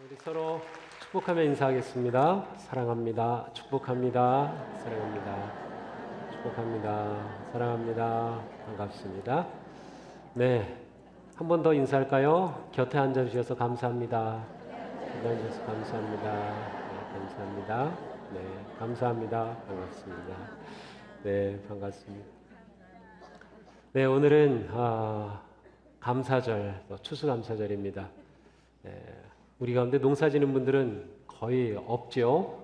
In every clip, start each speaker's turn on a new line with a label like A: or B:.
A: 우리 서로 축복하며 인사하겠습니다. 사랑합니다. 축복합니다. 사랑합니다. 축복합니다. 사랑합니다. 반갑습니다. 네, 한 번 더 인사할까요? 곁에 앉아주셔서 감사합니다. 곁에 앉아주셔서 감사합니다. 네, 감사합니다. 네, 감사합니다. 반갑습니다. 네, 반갑습니다. 네, 오늘은 감사절, 추수감사절입니다. 네, 우리 가운데 농사 지는 분들은 거의 없죠.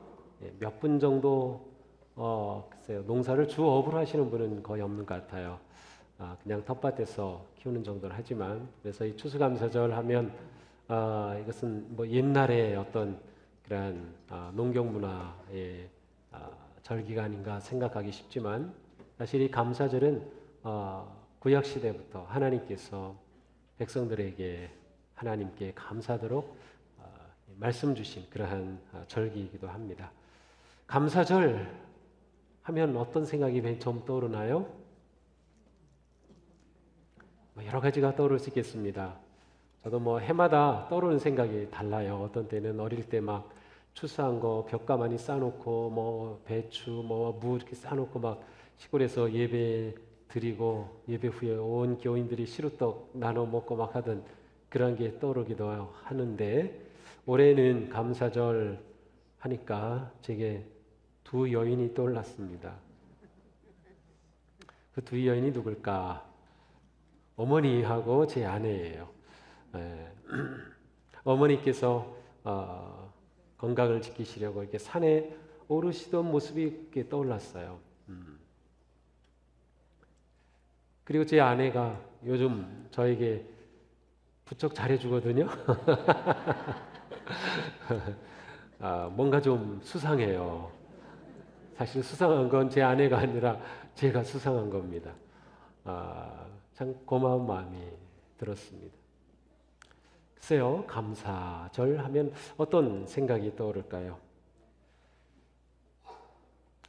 A: 몇 분 정도 글쎄요, 농사를 주업으로 하시는 분은 거의 없는 것 같아요. 그냥 텃밭에서 키우는 정도는 하지만, 그래서 이 추수감사절 하면 이것은 뭐 옛날의 어떤 그런 농경 문화의 절기가 아닌가 생각하기 쉽지만, 사실 이 감사절은 구약 시대부터 하나님께서 백성들에게 하나님께 감사하도록 말씀 주신 그러한 절기이기도 합니다. 감사절 하면 어떤 생각이 맨 처음 떠오르나요? 여러 가지가 떠오를 수 있겠습니다. 저도 해마다 떠오르는 생각이 달라요. 어떤 때는 어릴 때 막 추수한 거 벽가 많이 쌓아놓고 배추 무 이렇게 쌓아놓고 막 시골에서 예배 드리고 예배 후에 온 교인들이 시루떡 나눠 먹고 막 하던 그런 게 떠오르기도 하는데, 올해는 감사절 하니까 제게 두 여인이 떠올랐습니다. 그 두 여인이 누굴까? 어머니하고 제 아내예요. 어머니께서 건강을 지키시려고 이렇게 산에 오르시던 모습이 이렇게 떠올랐어요. 그리고 제 아내가 요즘 저에게 부쩍 잘해주거든요. 뭔가 좀 수상해요. 사실 수상한 건 제 아내가 아니라 제가 수상한 겁니다. 참 고마운 마음이 들었습니다. 글쎄요, 감사절 하면 어떤 생각이 떠오를까요?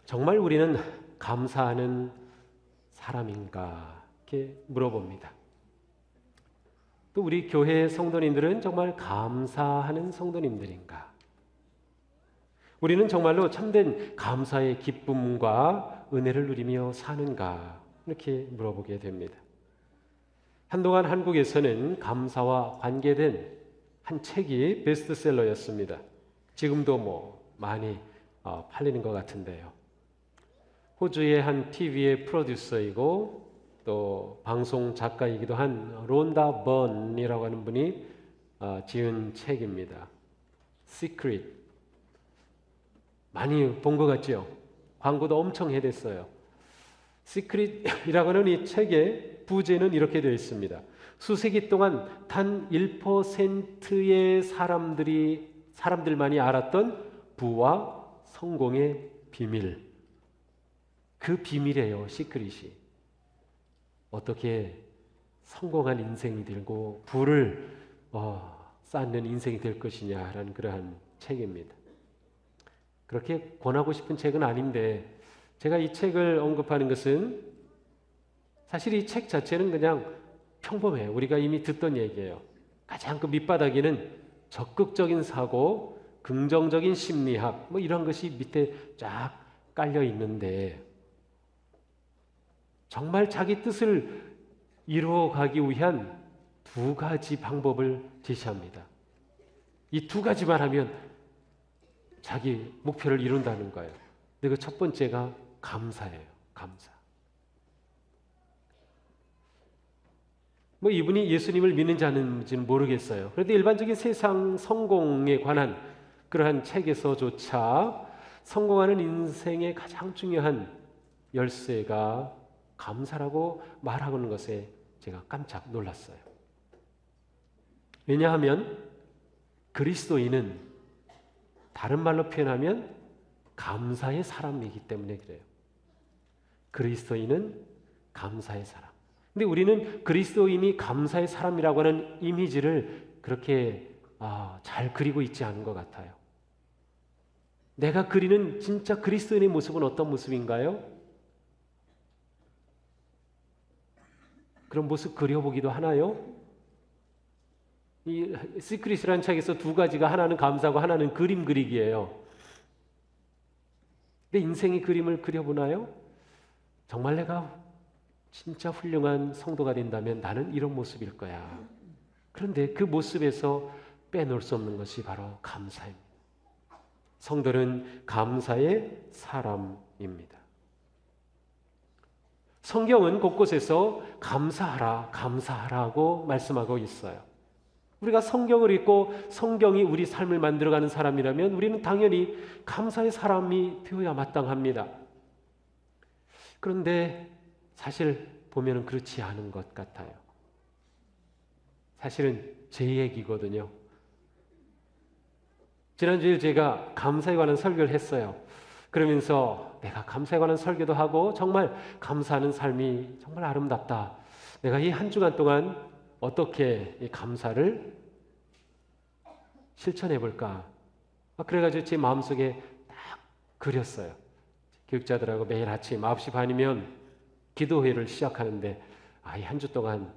A: 정말 우리는 감사하는 사람인가? 이렇게 물어봅니다. 또 우리 교회 성도님들은 정말 감사하는 성도님들인가? 우리는 정말로 참된 감사의 기쁨과 은혜를 누리며 사는가? 이렇게 물어보게 됩니다. 한동안 한국에서는 감사와 관계된 한 책이 베스트셀러였습니다. 지금도 많이 팔리는 것 같은데요. 호주의 한 TV의 프로듀서이고 또 방송 작가이기도 한 론다 번이라고 하는 분이 지은 책입니다. Secret. 많이 본 것 같죠? 광고도 엄청 해댔어요. Secret이라고 하는 이 책의 부제는 이렇게 되어 있습니다. 수세기 동안 단 1%의 사람들만이 알았던 부와 성공의 비밀. 그 비밀이에요, 시크릿이. 어떻게 성공한 인생이 되고 부를 쌓는 인생이 될 것이냐라는 그러한 책입니다. 그렇게 권하고 싶은 책은 아닌데, 제가 이 책을 언급하는 것은 사실 이 책 자체는 그냥 평범해요. 우리가 이미 듣던 얘기예요. 가장 그 밑바닥에는 적극적인 사고, 긍정적인 심리학 이런 것이 밑에 쫙 깔려 있는데, 정말 자기 뜻을 이루어가기 위한 두 가지 방법을 제시합니다. 이 두 가지만 하면 자기 목표를 이룬다는 거예요. 근데 그 첫 번째가 감사예요. 감사. 이분이 예수님을 믿는지 아닌지는 모르겠어요. 그런데 일반적인 세상 성공에 관한 그러한 책에서조차 성공하는 인생의 가장 중요한 열쇠가 감사라고 말하는 것에 제가 깜짝 놀랐어요. 왜냐하면 그리스도인은 다른 말로 표현하면 감사의 사람이기 때문에 그래요. 그리스도인은 감사의 사람. 근데 우리는 그리스도인이 감사의 사람이라고 하는 이미지를 그렇게 잘 그리고 있지 않은 것 같아요. 내가 그리는 진짜 그리스도인의 모습은 어떤 모습인가요? 그런 모습 그려보기도 하나요? 이 시크릿이라는 책에서 두 가지가 하나는 감사하고 하나는 그림 그리기예요. 내 인생의 그림을 그려보나요? 정말 내가 진짜 훌륭한 성도가 된다면 나는 이런 모습일 거야. 그런데 그 모습에서 빼놓을 수 없는 것이 바로 감사입니다. 성도는 감사의 사람입니다. 성경은 곳곳에서 감사하라, 감사하라고 말씀하고 있어요. 우리가 성경을 읽고 성경이 우리 삶을 만들어가는 사람이라면 우리는 당연히 감사의 사람이 되어야 마땅합니다. 그런데 사실 보면은 그렇지 않은 것 같아요. 사실은 제 얘기거든요. 지난주에 제가 감사에 관한 설교를 했어요. 그러면서 내가 감사에 관한 설교도 하고 정말 감사하는 삶이 정말 아름답다. 내가 이 한 주간 동안 어떻게 이 감사를 실천해 볼까? 그래가지고 제 마음속에 딱 그렸어요. 교육자들하고 매일 아침 9시 반이면 기도회를 시작하는데 이 한 주 동안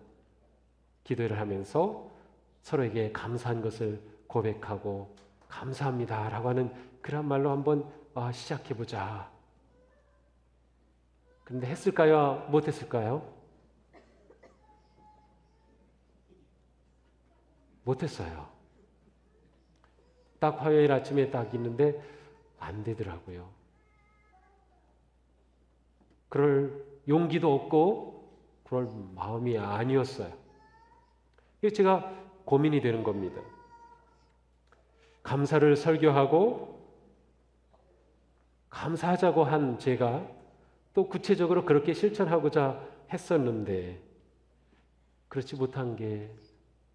A: 기도회를 하면서 서로에게 감사한 것을 고백하고 감사합니다 라고 하는 그런 말로 한번 시작해보자. 그런데 했을까요? 못했을까요? 못했어요. 딱 화요일 아침에 딱 있는데 안 되더라고요. 그럴 용기도 없고 그럴 마음이 아니었어요. 그래서 제가 고민이 되는 겁니다. 감사를 설교하고 감사하자고 한 제가 또 구체적으로 그렇게 실천하고자 했었는데 그렇지 못한 게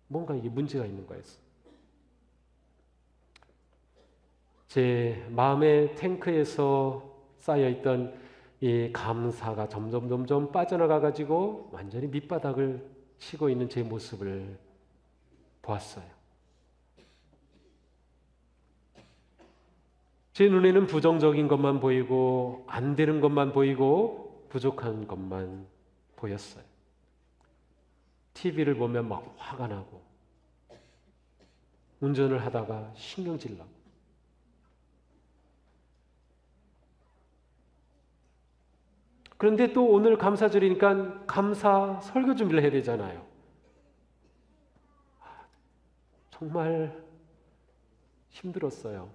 A: 뭔가 이게 문제가 있는 거였어요. 제 마음의 탱크에서 쌓여있던 이 감사가 점점 빠져나가가지고 완전히 밑바닥을 치고 있는 제 모습을 보았어요. 제 눈에는 부정적인 것만 보이고 안 되는 것만 보이고 부족한 것만 보였어요. TV를 보면 막 화가 나고 운전을 하다가 신경질 나고 그런데 또 오늘 감사절이니까 감사 설교 준비를 해야 되잖아요. 정말 힘들었어요.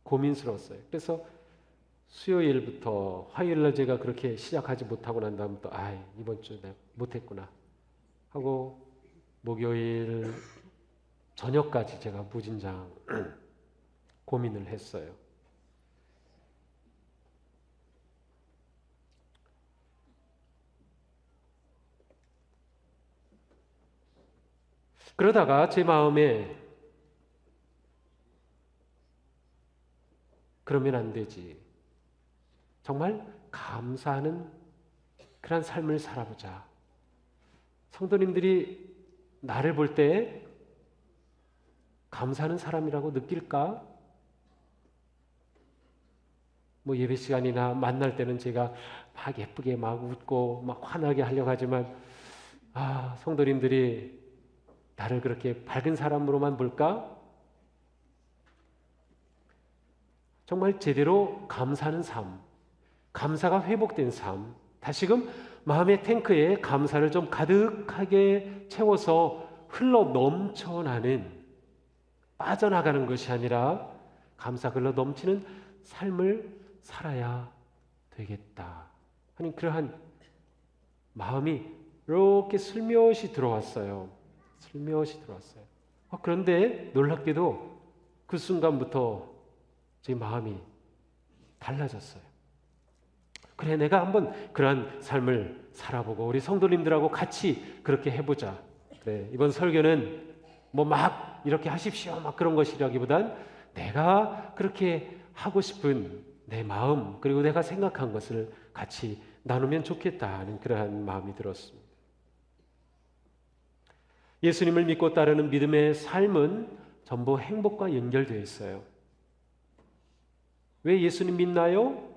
A: 고민스러웠어요. 그래서 수요일부터 화요일날 제가 그렇게 시작하지 못하고 난 다음부터 이번 주 내가 못했구나 하고 목요일 저녁까지 제가 무진장 고민을 했어요. 그러다가 제 마음에 그러면 안 되지. 정말 감사하는 그런 삶을 살아보자. 성도님들이 나를 볼 때 감사하는 사람이라고 느낄까? 예배 시간이나 만날 때는 제가 막 예쁘게 막 웃고 막 환하게 하려고 하지만 성도님들이 나를 그렇게 밝은 사람으로만 볼까? 정말 제대로 감사하는 삶, 감사가 회복된 삶, 다시금 마음의 탱크에 감사를 좀 가득하게 채워서 흘러 넘쳐나는, 빠져나가는 것이 아니라 감사가 흘러 넘치는 삶을 살아야 되겠다 하는 그러한 마음이 이렇게 슬며시 들어왔어요. 슬며시 들어왔어요. 그런데 놀랍게도 그 순간부터 제 마음이 달라졌어요. 그래, 내가 한번 그러한 삶을 살아보고 우리 성도님들하고 같이 그렇게 해보자. 그래, 이번 설교는 막 이렇게 하십시오 막 그런 것이라기보단 내가 그렇게 하고 싶은 내 마음 그리고 내가 생각한 것을 같이 나누면 좋겠다는 그러한 마음이 들었습니다. 예수님을 믿고 따르는 믿음의 삶은 전부 행복과 연결되어 있어요. 왜 예수님 믿나요?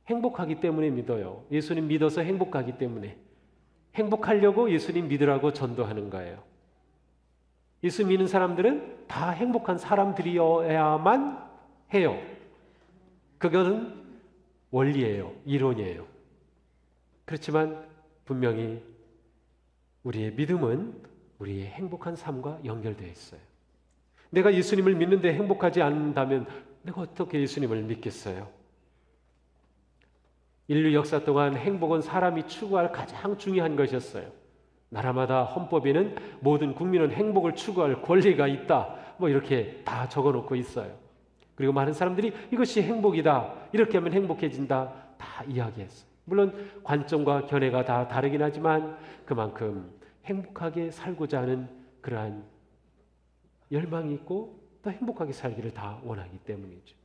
A: 행복하기 때문에 믿어요. 예수님 믿어서 행복하기 때문에 행복하려고 예수님 믿으라고 전도하는 거예요. 예수 믿는 사람들은 다 행복한 사람들이어야만 해요. 그거는 원리예요. 이론이에요. 그렇지만 분명히 우리의 믿음은 우리의 행복한 삶과 연결되어 있어요. 내가 예수님을 믿는데 행복하지 않는다면 내가 어떻게 예수님을 믿겠어요? 인류 역사 동안 행복은 사람이 추구할 가장 중요한 것이었어요. 나라마다 헌법에는 모든 국민은 행복을 추구할 권리가 있다. 뭐 이렇게 다 적어놓고 있어요. 그리고 많은 사람들이 이것이 행복이다. 이렇게 하면 행복해진다. 다 이야기했어요. 물론 관점과 견해가 다 다르긴 하지만 그만큼 행복하게 살고자 하는 그러한 열망이 있고 또 행복하게 살기를 다 원하기 때문이죠.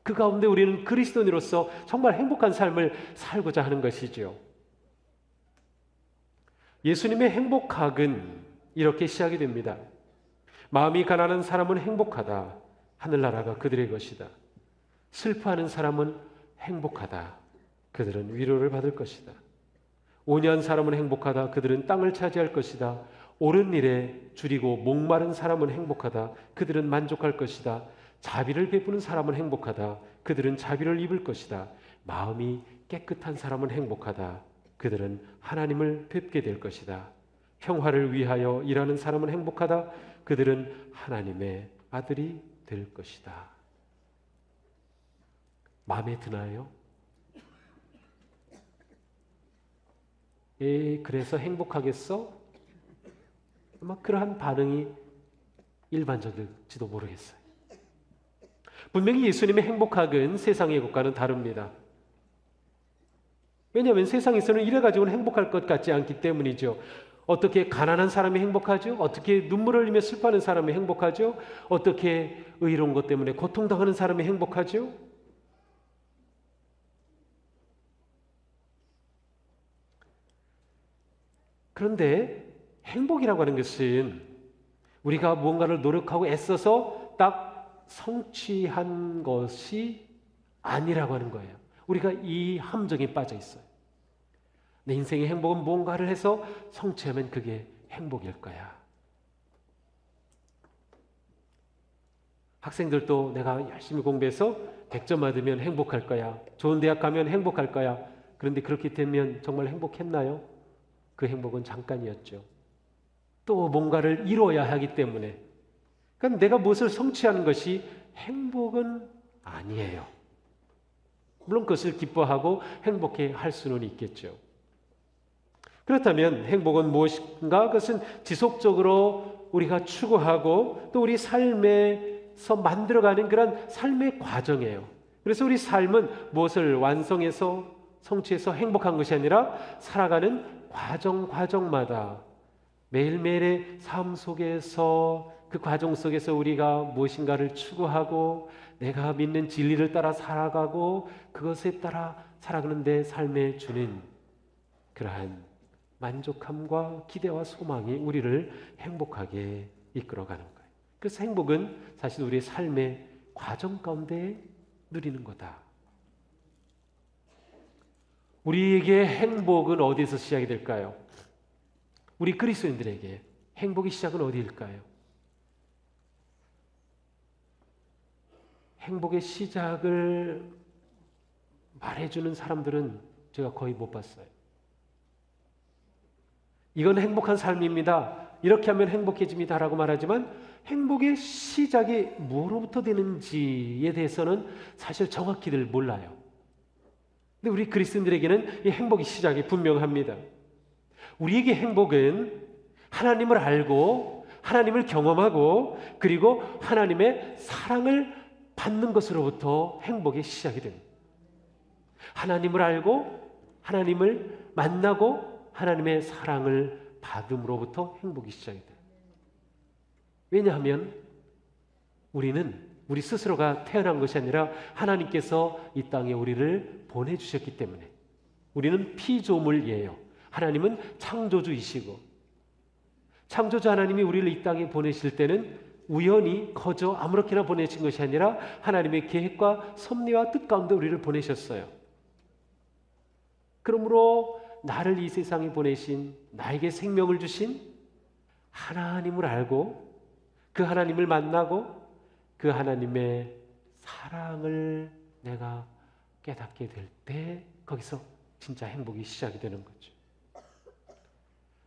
A: 그 가운데 우리는 그리스도인으로서 정말 행복한 삶을 살고자 하는 것이죠. 예수님의 행복학은 이렇게 시작이 됩니다. 마음이 가난한 사람은 행복하다. 하늘나라가 그들의 것이다. 슬퍼하는 사람은 행복하다. 그들은 위로를 받을 것이다. 온유한 사람은 행복하다. 그들은 땅을 차지할 것이다. 옳은 일에 줄이고 목마른 사람은 행복하다. 그들은 만족할 것이다. 자비를 베푸는 사람은 행복하다. 그들은 자비를 입을 것이다. 마음이 깨끗한 사람은 행복하다. 그들은 하나님을 뵙게 될 것이다. 평화를 위하여 일하는 사람은 행복하다. 그들은 하나님의 아들이 될 것이다. 마음에 드나요? 그래서 행복하겠어? 아마 그러한 반응이 일반적일지도 모르겠어요. 분명히 예수님의 행복학은 세상의 것과는 다릅니다. 왜냐하면 세상에서는 이래가지고는 행복할 것 같지 않기 때문이죠. 어떻게 가난한 사람이 행복하죠? 어떻게 눈물을 흘리며 슬퍼하는 사람이 행복하죠? 어떻게 의로운 것 때문에 고통당하는 사람이 행복하죠? 그런데 행복이라고 하는 것은 우리가 무언가를 노력하고 애써서 딱 성취한 것이 아니라고 하는 거예요. 우리가 이 함정에 빠져 있어요. 내 인생의 행복은 무언가를 해서 성취하면 그게 행복일 거야. 학생들도 내가 열심히 공부해서 100점 받으면 행복할 거야. 좋은 대학 가면 행복할 거야. 그런데 그렇게 되면 정말 행복했나요? 그 행복은 잠깐이었죠. 또 뭔가를 이뤄야 하기 때문에. 그러니까 내가 무엇을 성취하는 것이 행복은 아니에요. 물론 그것을 기뻐하고 행복해 할 수는 있겠죠. 그렇다면 행복은 무엇인가? 그것은 지속적으로 우리가 추구하고 또 우리 삶에서 만들어가는 그런 삶의 과정이에요. 그래서 우리 삶은 무엇을 완성해서 성취해서 행복한 것이 아니라 살아가는 과정마다 매일매일의 삶 속에서 그 과정 속에서 우리가 무엇인가를 추구하고 내가 믿는 진리를 따라 살아가고 그것에 따라 살아가는 데 삶에 주는 그러한 만족함과 기대와 소망이 우리를 행복하게 이끌어가는 거예요. 그래서 행복은 사실 우리의 삶의 과정 가운데 누리는 거다. 우리에게 행복은 어디에서 시작이 될까요? 우리 그리스도인들에게 행복의 시작은 어디일까요? 행복의 시작을 말해주는 사람들은 제가 거의 못 봤어요. 이건 행복한 삶입니다. 이렇게 하면 행복해집니다. 라고 말하지만 행복의 시작이 뭐로부터 되는지에 대해서는 사실 정확히들 몰라요. 근데 우리 그리스도인들에게는 이 행복의 시작이 분명합니다. 우리에게 행복은 하나님을 알고 하나님을 경험하고 그리고 하나님의 사랑을 받는 것으로부터 행복의 시작이 됩니다. 하나님을 알고 하나님을 만나고 하나님의 사랑을 받음으로부터 행복이 시작이 돼요. 왜냐하면 우리는 우리 스스로가 태어난 것이 아니라 하나님께서 이 땅에 우리를 보내주셨기 때문에 우리는 피조물이에요. 하나님은 창조주이시고 창조주 하나님이 우리를 이 땅에 보내실 때는 우연히 거저 아무렇게나 보내신 것이 아니라 하나님의 계획과 섭리와 뜻 가운데 우리를 보내셨어요. 그러므로 나를 이 세상에 보내신 나에게 생명을 주신 하나님을 알고 그 하나님을 만나고 그 하나님의 사랑을 내가 깨닫게 될 때 거기서 진짜 행복이 시작이 되는 거죠.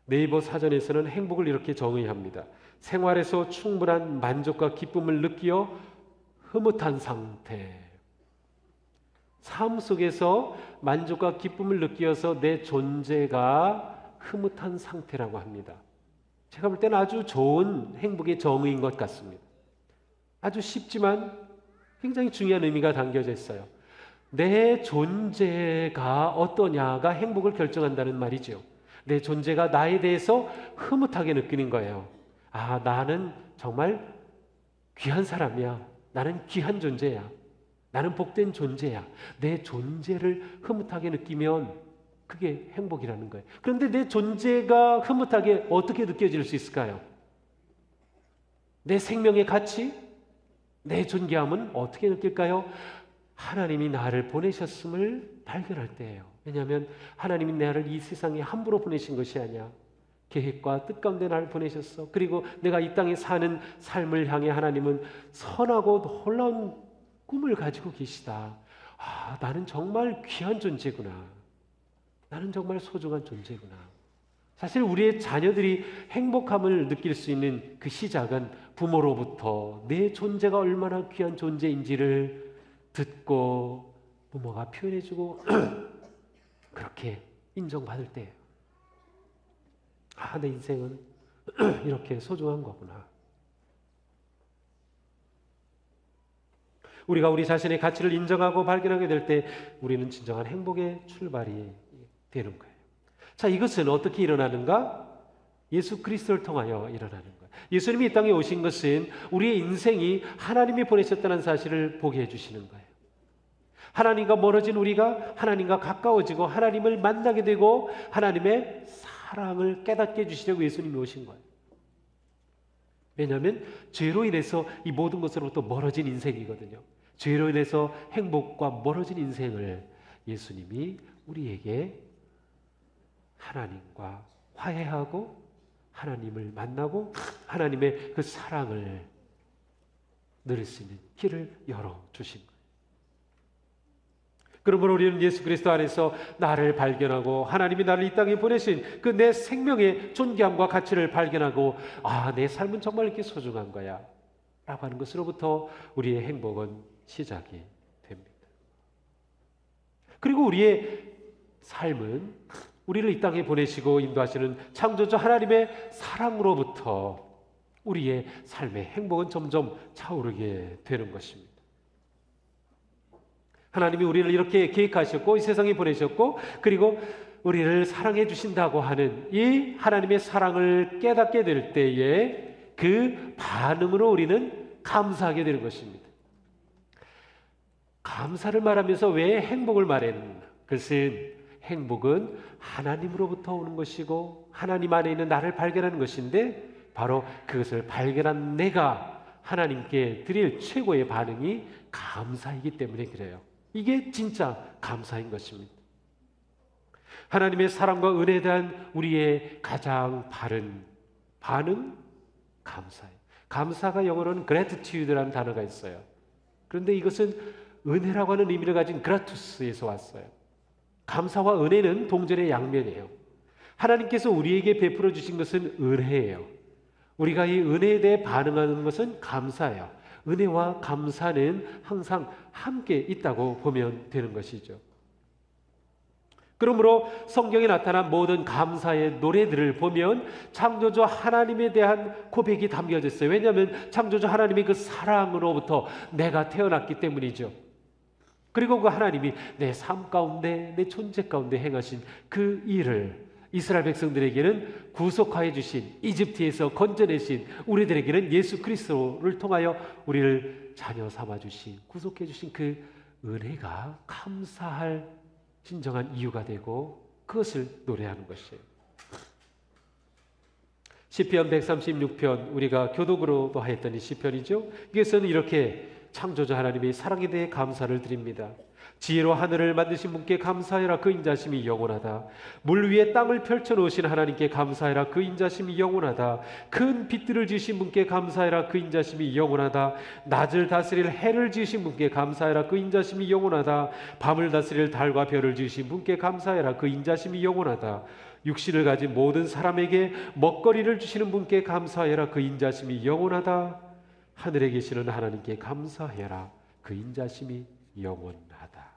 A: 네이버 사전에서는 행복을 이렇게 정의합니다. 생활에서 충분한 만족과 기쁨을 느끼어 흐뭇한 상태. 삶 속에서 만족과 기쁨을 느끼어서 내 존재가 흐뭇한 상태라고 합니다. 제가 볼 때는 아주 좋은 행복의 정의인 것 같습니다. 아주 쉽지만 굉장히 중요한 의미가 담겨져 있어요. 내 존재가 어떠냐가 행복을 결정한다는 말이죠. 내 존재가 나에 대해서 흐뭇하게 느끼는 거예요. 아, 나는 정말 귀한 사람이야. 나는 귀한 존재야. 나는 복된 존재야. 내 존재를 흐뭇하게 느끼면 그게 행복이라는 거예요. 그런데 내 존재가 흐뭇하게 어떻게 느껴질 수 있을까요? 내 생명의 가치, 내 존귀함은 어떻게 느낄까요? 하나님이 나를 보내셨음을 발견할 때예요. 왜냐하면 하나님이 나를 이 세상에 함부로 보내신 것이 아니야. 계획과 뜻 가운데 나를 보내셨어. 그리고 내가 이 땅에 사는 삶을 향해 하나님은 선하고 놀라운 꿈을 가지고 계시다. 아, 나는 정말 귀한 존재구나. 나는 정말 소중한 존재구나. 사실 우리의 자녀들이 행복함을 느낄 수 있는 그 시작은 부모로부터 내 존재가 얼마나 귀한 존재인지를 듣고 부모가 표현해주고 그렇게 인정받을 때예요. 아, 내 인생은 이렇게 소중한 거구나. 우리가 우리 자신의 가치를 인정하고 발견하게 될 때 우리는 진정한 행복의 출발이 되는 거예요. 자, 이것은 어떻게 일어나는가? 예수 그리스도를 통하여 일어나는 거예요. 예수님이 이 땅에 오신 것은 우리의 인생이 하나님이 보내셨다는 사실을 보게 해주시는 거예요. 하나님과 멀어진 우리가 하나님과 가까워지고 하나님을 만나게 되고 하나님의 사랑을 깨닫게 해주시려고 예수님이 오신 거예요. 왜냐하면 죄로 인해서 이 모든 것으로부터 멀어진 인생이거든요. 죄로 인해서 행복과 멀어진 인생을 예수님이 우리에게 하나님과 화해하고 하나님을 만나고 하나님의 그 사랑을 누릴 수 있는 길을 열어주신 거예요. 그러므로 우리는 예수 그리스도 안에서 나를 발견하고 하나님이 나를 이 땅에 보내신 그 내 생명의 존귀함과 가치를 발견하고 아, 내 삶은 정말 이렇게 소중한 거야 라고 하는 것으로부터 우리의 행복은 시작이 됩니다. 그리고 우리의 삶은 우리를 이 땅에 보내시고 인도하시는 창조주 하나님의 사랑으로부터 우리의 삶의 행복은 점점 차오르게 되는 것입니다. 하나님이 우리를 이렇게 계획하셨고 이 세상에 보내셨고 그리고 우리를 사랑해 주신다고 하는 이 하나님의 사랑을 깨닫게 될 때에 그 반응으로 우리는 감사하게 되는 것입니다. 감사를 말하면서 왜 행복을 말했는가? 그것은 행복은 하나님으로부터 오는 것이고 하나님 안에 있는 나를 발견하는 것인데 바로 그것을 발견한 내가 하나님께 드릴 최고의 반응이 감사이기 때문에 그래요. 이게 진짜 감사인 것입니다. 하나님의 사랑과 은혜에 대한 우리의 가장 바른 반응, 감사예요. 감사가 영어로는 gratitude라는 단어가 있어요. 그런데 이것은 은혜라고 하는 의미를 가진 그라투스에서 왔어요. 감사와 은혜는 동전의 양면이에요. 하나님께서 우리에게 베풀어 주신 것은 은혜예요. 우리가 이 은혜에 대해 반응하는 것은 감사예요. 은혜와 감사는 항상 함께 있다고 보면 되는 것이죠. 그러므로 성경에 나타난 모든 감사의 노래들을 보면 창조주 하나님에 대한 고백이 담겨져 있어요. 왜냐하면 창조주 하나님의 그 사랑으로부터 내가 태어났기 때문이죠. 그리고 그 하나님이 내 삶 가운데 내 존재 가운데 행하신 그 일을 이스라엘 백성들에게는 구속하여 주신 이집트에서 건져내신 우리들에게는 예수 그리스도를 통하여 우리를 자녀 삼아 주신 구속해 주신 그 은혜가 감사할 진정한 이유가 되고 그것을 노래하는 것이에요. 시편 136편 우리가 교독으로도 하였던 이 시편이죠. 이것은 이렇게 창조주 하나님의 사랑에 대해 감사를 드립니다. 지혜로 하늘을 만드신 분께 감사해라. 그 인자심이 영원하다. 물 위에 땅을 펼쳐놓으신 하나님께 감사해라. 그 인자심이 영원하다. 큰 빛들을 지으신 분께 감사해라. 그 인자심이 영원하다. 낮을 다스릴 해를 지으신 분께 감사해라. 그 인자심이 영원하다. 밤을 다스릴 달과 별을 지으신 분께 감사해라. 그 인자심이 영원하다. 육신을 가진 모든 사람에게 먹거리를 주시는 분께 감사해라. 그 인자심이 영원하다. 하늘에 계시는 하나님께 감사해라. 그 인자심이 영원하다.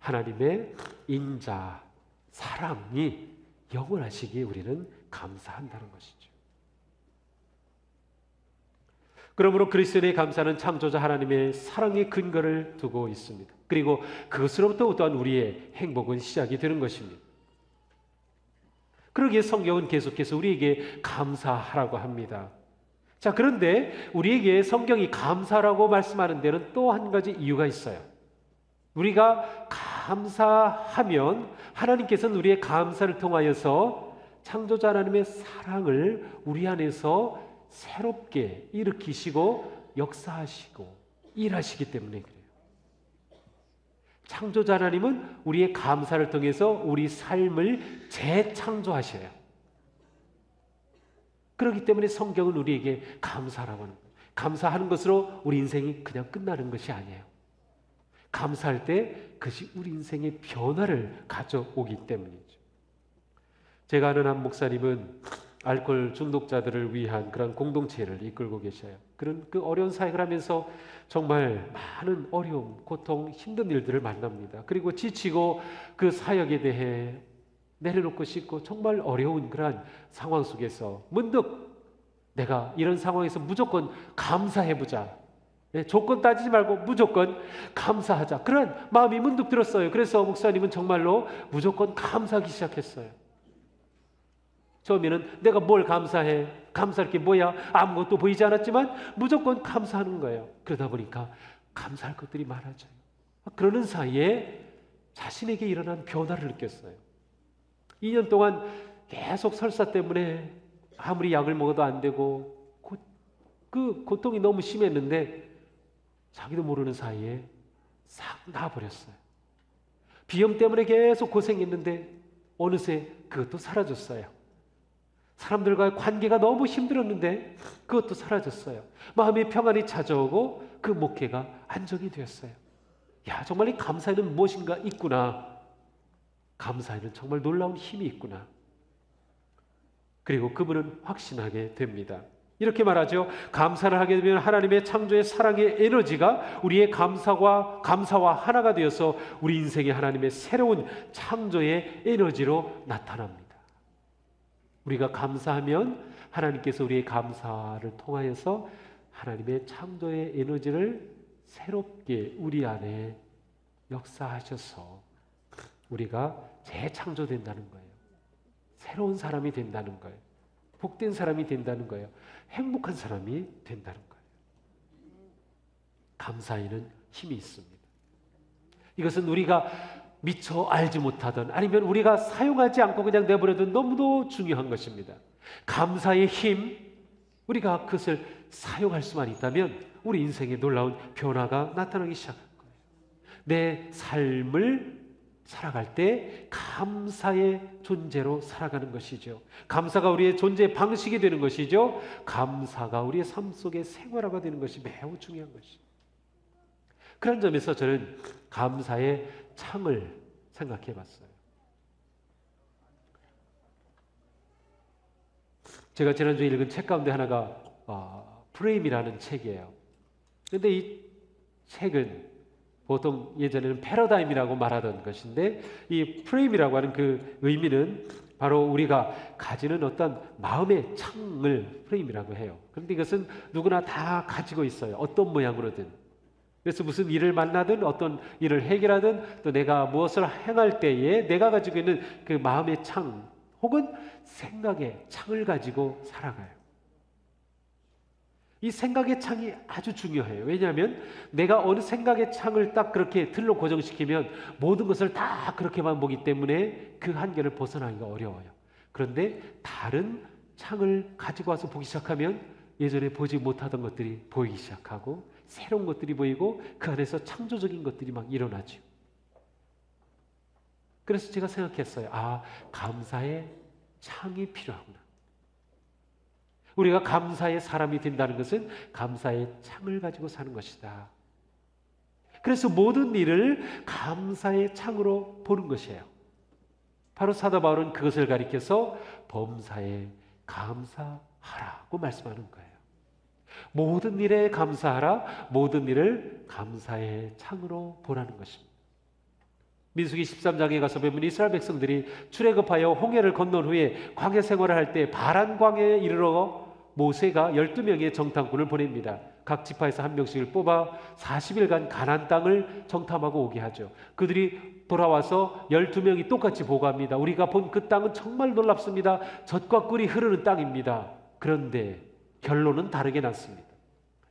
A: 하나님의 인자, 사랑이 영원하시기에 우리는 감사한다는 것이죠. 그러므로 그리스도인의 감사는 창조자 하나님의 사랑의 근거를 두고 있습니다. 그리고 그것으로부터 또한 우리의 행복은 시작이 되는 것입니다. 그러기에 성경은 계속해서 우리에게 감사하라고 합니다. 자, 그런데 우리에게 성경이 감사라고 말씀하는 데는 또 한 가지 이유가 있어요. 우리가 감사하면 하나님께서는 우리의 감사를 통하여서 창조자 하나님의 사랑을 우리 안에서 새롭게 일으키시고 역사하시고 일하시기 때문에 그래요. 창조자 하나님은 우리의 감사를 통해서 우리 삶을 재창조하셔요. 그렇기 때문에 성경은 우리에게 감사라고 하는 거예요. 감사하는 것으로 우리 인생이 그냥 끝나는 것이 아니에요. 감사할 때 그것이 우리 인생의 변화를 가져오기 때문이죠. 제가 아는 한 목사님은 알코올 중독자들을 위한 그런 공동체를 이끌고 계셔요. 그런 그 어려운 사역을 하면서 정말 많은 어려움, 고통, 힘든 일들을 만납니다. 그리고 지치고 그 사역에 대해 내려놓고 싶고 정말 어려운 그런 상황 속에서 문득 내가 이런 상황에서 무조건 감사해보자. 조건 따지지 말고 무조건 감사하자. 그런 마음이 문득 들었어요. 그래서 목사님은 정말로 무조건 감사하기 시작했어요. 처음에는 내가 뭘 감사해? 감사할 게 뭐야? 아무것도 보이지 않았지만 무조건 감사하는 거예요. 그러다 보니까 감사할 것들이 많아져요. 그러는 사이에 자신에게 일어난 변화를 느꼈어요. 2년 동안 계속 설사 때문에 아무리 약을 먹어도 안 되고 그 고통이 너무 심했는데 자기도 모르는 사이에 싹 나아버렸어요. 비염 때문에 계속 고생했는데 어느새 그것도 사라졌어요. 사람들과의 관계가 너무 힘들었는데 그것도 사라졌어요. 마음의 평안이 찾아오고 그 목회가 안정이 되었어요. 야, 정말 이 감사에는 무엇인가 있구나. 감사에는 정말 놀라운 힘이 있구나. 그리고 그분은 확신하게 됩니다. 이렇게 말하죠. 감사를 하게 되면 하나님의 창조의 사랑의 에너지가 우리의 감사와 하나가 되어서 우리 인생에 하나님의 새로운 창조의 에너지로 나타납니다. 우리가 감사하면 하나님께서 우리의 감사를 통하여서 하나님의 창조의 에너지를 새롭게 우리 안에 역사하셔서 우리가 재창조된다는 거예요. 새로운 사람이 된다는 거예요. 복된 사람이 된다는 거예요. 행복한 사람이 된다는 거예요. 감사에는 힘이 있습니다. 이것은 우리가 미처 알지 못하던 아니면 우리가 사용하지 않고 그냥 내버려둔 너무도 중요한 것입니다. 감사의 힘, 우리가 그것을 사용할 수만 있다면 우리 인생에 놀라운 변화가 나타나기 시작할 거예요. 내 삶을 살아갈 때 감사의 존재로 살아가는 것이죠. 감사가 우리의 존재 방식이 되는 것이죠. 감사가 우리의 삶 속의 생활화가 되는 것이 매우 중요한 것이죠. 그런 점에서 저는 감사의 창을 생각해 봤어요. 제가 지난주에 읽은 책 가운데 하나가 프레임이라는 책이에요. 그런데 이 책은 보통 예전에는 패러다임이라고 말하던 것인데 이 프레임이라고 하는 그 의미는 바로 우리가 가지는 어떤 마음의 창을 프레임이라고 해요. 그런데 이것은 누구나 다 가지고 있어요. 어떤 모양으로든. 그래서 무슨 일을 만나든 어떤 일을 해결하든 또 내가 무엇을 행할 때에 내가 가지고 있는 그 마음의 창 혹은 생각의 창을 가지고 살아가요. 이 생각의 창이 아주 중요해요. 왜냐하면 내가 어느 생각의 창을 딱 그렇게 틀로 고정시키면 모든 것을 다 그렇게만 보기 때문에 그 한계를 벗어나기가 어려워요. 그런데 다른 창을 가지고 와서 보기 시작하면 예전에 보지 못하던 것들이 보이기 시작하고 새로운 것들이 보이고 그 안에서 창조적인 것들이 막 일어나죠. 그래서 제가 생각했어요. 아, 감사의 창이 필요하구나. 우리가 감사의 사람이 된다는 것은 감사의 창을 가지고 사는 것이다. 그래서 모든 일을 감사의 창으로 보는 것이에요. 바로 사도 바울은 그것을 가리켜서 범사에 감사하라고 말씀하는 거예요. 모든 일에 감사하라, 모든 일을 감사의 창으로 보라는 것입니다. 민수기 13장에 가서 보면 이스라엘 백성들이 출애굽하여 홍해를 건넌 후에 광야 생활을 할 때 바란 광야에 이르러 모세가 12명의 정탐꾼을 보냅니다. 각 지파에서 한 명씩을 뽑아 40일간 가나안 땅을 정탐하고 오게 하죠. 그들이 돌아와서 12명이 똑같이 보고합니다. 우리가 본 그 땅은 정말 놀랍습니다. 젖과 꿀이 흐르는 땅입니다. 그런데 결론은 다르게 났습니다.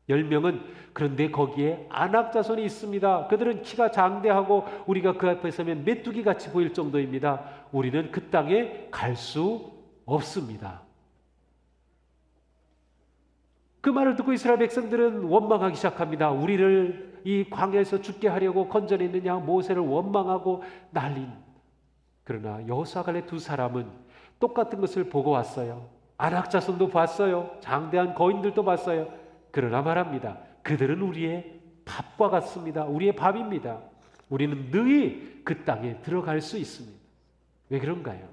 A: 10명은 그런데 거기에 아낙 자손이 있습니다. 그들은 키가 장대하고 우리가 그 앞에 서면 메뚜기 같이 보일 정도입니다. 우리는 그 땅에 갈 수 없습니다. 그 말을 듣고 이스라엘 백성들은 원망하기 시작합니다. 우리를 이 광야에서 죽게 하려고 건져냈느냐, 모세를 원망하고 난린. 그러나 여호수아 갈렙 두 사람은 똑같은 것을 보고 왔어요. 아낙 자손도 봤어요. 장대한 거인들도 봤어요. 그러나 말합니다. 그들은 우리의 밥과 같습니다. 우리의 밥입니다. 우리는 능히 그 땅에 들어갈 수 있습니다. 왜 그런가요?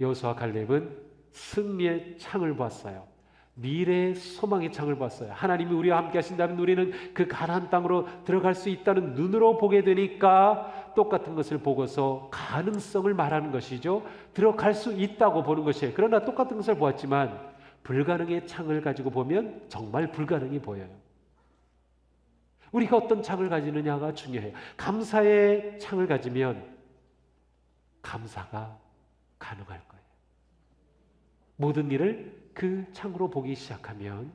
A: 여호수아 갈렙은 승리의 창을 봤어요. 미래의 소망의 창을 봤어요. 하나님이 우리와 함께 하신다면 우리는 그 가나안 땅으로 들어갈 수 있다는 눈으로 보게 되니까 똑같은 것을 보고서 가능성을 말하는 것이죠. 들어갈 수 있다고 보는 것이에요. 그러나 똑같은 것을 보았지만 불가능의 창을 가지고 보면 정말 불가능이 보여요. 우리가 어떤 창을 가지느냐가 중요해요. 감사의 창을 가지면 감사가 가능할 거예요. 모든 일을 그 창으로 보기 시작하면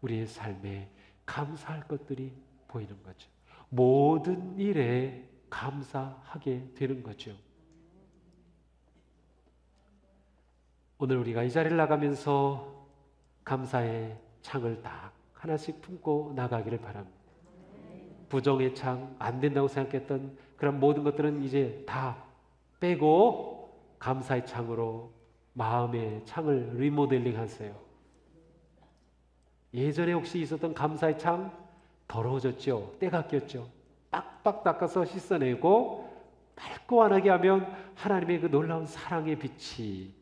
A: 우리의 삶에 감사할 것들이 보이는 거죠. 모든 일에 감사하게 되는 거죠. 오늘 우리가 이 자리를 나가면서 감사의 창을 딱 하나씩 품고 나가기를 바랍니다. 부정의 창, 안 된다고 생각했던 그런 모든 것들은 이제 다 빼고 감사의 창으로 마음의 창을 리모델링 하세요. 예전에 혹시 있었던 감사의 창 더러워졌죠? 때가 꼈죠? 빡빡 닦아서 씻어내고 맑고 환하게 하면 하나님의 그 놀라운 사랑의 빛이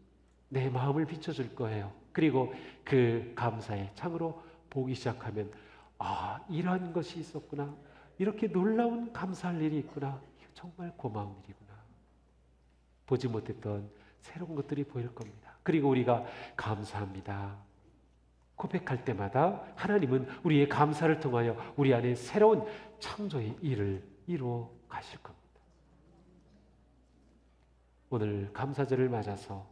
A: 내 마음을 비춰줄 거예요. 그리고 그 감사의 창으로 보기 시작하면 아, 이러한 것이 있었구나. 이렇게 놀라운 감사할 일이 있구나. 정말 고마운 일이구나. 보지 못했던 새로운 것들이 보일 겁니다. 그리고 우리가 감사합니다 고백할 때마다 하나님은 우리의 감사를 통하여 우리 안에 새로운 창조의 일을 이루어 가실 겁니다. 오늘 감사절을 맞아서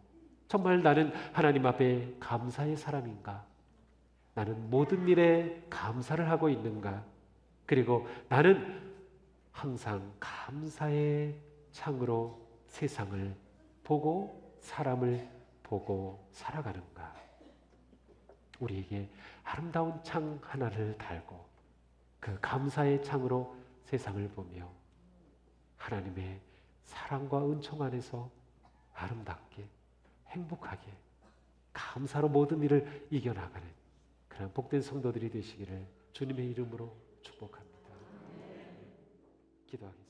A: 정말 나는 하나님 앞에 감사의 사람인가? 나는 모든 일에 감사를 하고 있는가? 그리고 나는 항상 감사의 창으로 세상을 보고 사람을 보고 살아가는가? 우리에게 아름다운 창 하나를 달고 그 감사의 창으로 세상을 보며 하나님의 사랑과 은총 안에서 아름답게 행복하게 감사로 모든 일을 이겨나가는 그런 복된 성도들이 되시기를 주님의 이름으로 축복합니다. 기도하겠습니다.